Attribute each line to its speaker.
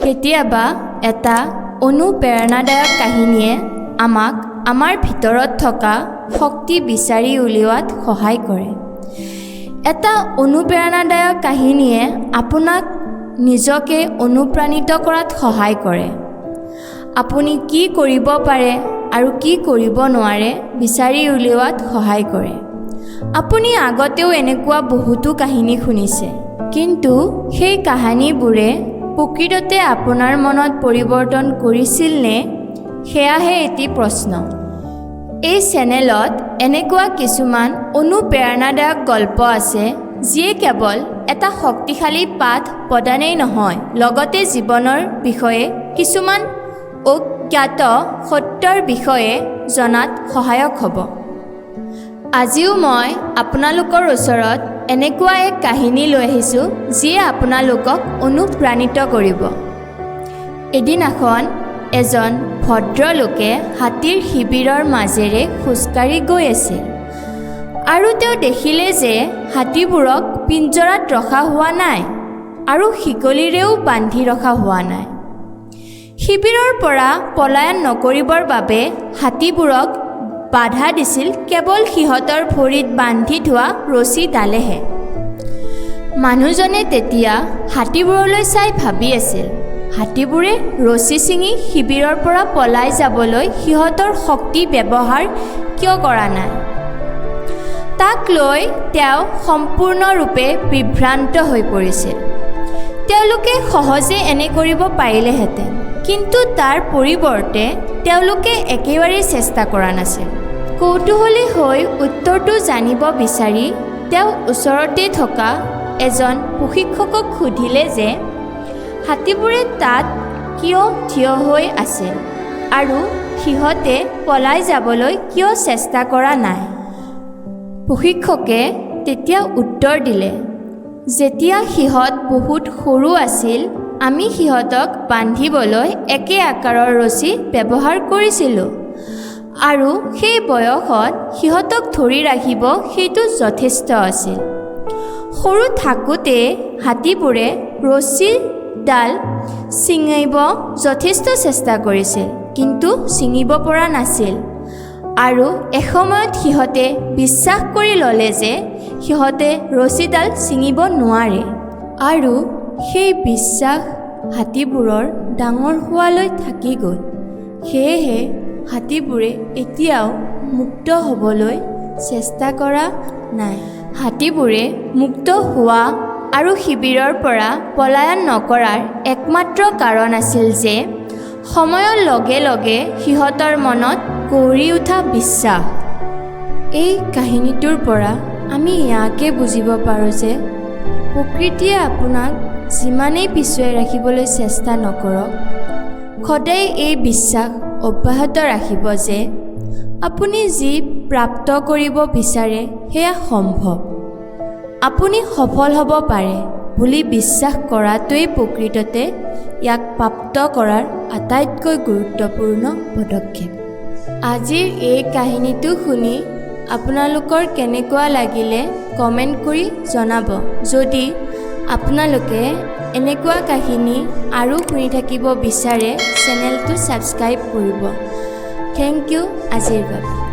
Speaker 1: কেতিয়াবা এটা অনুপ্ৰেৰণাদায়ক কাহিনীয়ে আমাক আমাৰ ভিতৰত থকা শক্তি বিচাৰি উলিওৱাত সহায় কৰে। এটা অনুপ্ৰেৰণাদায়ক কাহিনীয়ে আপোনাক নিজকে অনুপ্ৰাণিত কৰাত সহায় কৰে। আপুনি কি কৰিব পাৰে আৰু কি কৰিব নোৱাৰে বিচাৰি উলিওৱাত সহায় কৰে। আপুনি আগতেও এনেকুৱা বহুতো কাহিনী শুনিছে, কিন্তু সেই কাহিনীবোৰে প্ৰকৃততে আপোনাৰ মনত পৰিৱৰ্তন কৰিছিল নে, সেয়াহে এটি প্ৰশ্ন। এই চেনেলত এনেকুৱা কিছুমান অনুপ্ৰেৰণাদায়ক গল্প আছে যিয়ে কেৱল এটা শক্তিশালী পাঠ প্ৰদানেই নহয়, লগতে জীৱনৰ বিষয়ে কিছুমান অজ্ঞাত সত্যৰ বিষয়ে জনাত সহায়ক হ'ব। আজিও মই আপোনালোকৰ ওচৰত এনেকুৱা এক কাহিনী লৈ আহিছোঁ যিয়ে আপোনালোকক অনুপ্ৰাণিত কৰিব। এদিনাখন এজন ভদ্ৰলোকে হাতীৰ শিবিৰৰ মাজেৰে খোজকাঢ়ি গৈ আছিল আৰু তেওঁ দেখিলে যে হাতীবোৰক পিঞ্জৰাত ৰখা হোৱা নাই আৰু শিকলিৰেও বান্ধি ৰখা হোৱা নাই। শিবিৰৰ পৰা পলায়ন নকৰিবৰ বাবে হাতীবোৰক বাধা দিছিল কেৱল সিহঁতৰ ভৰিত বান্ধি থোৱা ৰছীডালেহে। মানুহজনে তেতিয়া হাতীবোৰলৈ চাই ভাবি আছিল, হাতীবোৰে ৰছী ছিঙি শিবিৰৰ পৰা পলাই যাবলৈ সিহঁতৰ শক্তি ব্যৱহাৰ কিয় কৰা নাই? তাক লৈ তেওঁ সম্পূৰ্ণৰূপে বিভ্ৰান্ত হৈ পৰিছিল। তেওঁলোকে সহজে এনে কৰিব পাৰিলেহেঁতেন, কিন্তু তাৰ পৰিৱৰ্তে তেওঁলোকে একেবাৰেই চেষ্টা কৰা নাছিল। কৌতূহলী হৈ উত্তৰটো জানিব বিচাৰি তেওঁ ওচৰতে থকা এজন প্ৰশিক্ষকক সুধিলে যে হাতীবোৰে তাত কিয় থিয় হৈ আছিল আৰু সিহঁতে পলাই যাবলৈ কিয় চেষ্টা কৰা নাই। প্ৰশিক্ষকে তেতিয়া উত্তৰ দিলে, যেতিয়া সিহঁত বহুত সৰু আছিল, আমি সিহঁতক বান্ধিবলৈ একে আকাৰৰ ৰছী ব্যৱহাৰ কৰিছিলোঁ আৰু সেই বয়সত সিহঁতক ধৰি ৰাখিব সেইটো যথেষ্ট আছিল। সৰু থাকোঁতে হাতীবোৰে ৰছীডাল ছিঙিব যথেষ্ট চেষ্টা কৰিছিল, কিন্তু ছিঙিব পৰা নাছিল আৰু এসময়ত সিহঁতে বিশ্বাস কৰি ল'লে যে সিহঁতে ৰছীডাল ছিঙিব নোৱাৰে আৰু সেই বিশ্বাস হাতীবোৰৰ ডাঙৰ হোৱালৈ থাকি গ'ল। সেয়েহে হাতীবোৰে এতিয়াও মুক্ত হ'বলৈ চেষ্টা কৰা নাই। হাতীবোৰে মুক্ত হোৱা আৰু শিবিৰৰ পৰা পলায়ন নকৰাৰ একমাত্ৰ কাৰণ আছিল যে সময়ৰ লগে লগে সিহঁতৰ মনত গঢ়ি উঠা বিশ্বাস। এই কাহিনীটোৰ পৰা আমি ইয়াকে বুজিব পাৰোঁ যে প্ৰকৃতিয়ে আপোনাক যিমানেই পিছুৱাই ৰাখিবলৈ চেষ্টা নকৰক, সদায় এই বিশ্বাস অব্যাহত ৰাখিব যে আপুনি যি প্ৰাপ্ত কৰিব বিচাৰে সেয়া সম্ভৱ। আপুনি সফল হ'ব পাৰে বুলি বিশ্বাস কৰাটোৱেই প্ৰকৃততে ইয়াক প্ৰাপ্ত কৰাৰ আটাইতকৈ গুৰুত্বপূৰ্ণ পদক্ষেপ। আজিৰ এই কাহিনীটো শুনি আপোনালোকৰ কেনেকুৱা লাগিলে কমেণ্ট কৰি জনাব। যদি আপোনালোকে এনেকুৱা কাহিনী আৰু শুনি থাকিব বিচাৰে, চেনেলটো ছাবস্ক্ৰাইব কৰিব। থেংক ইউ আজিৰ বাবে।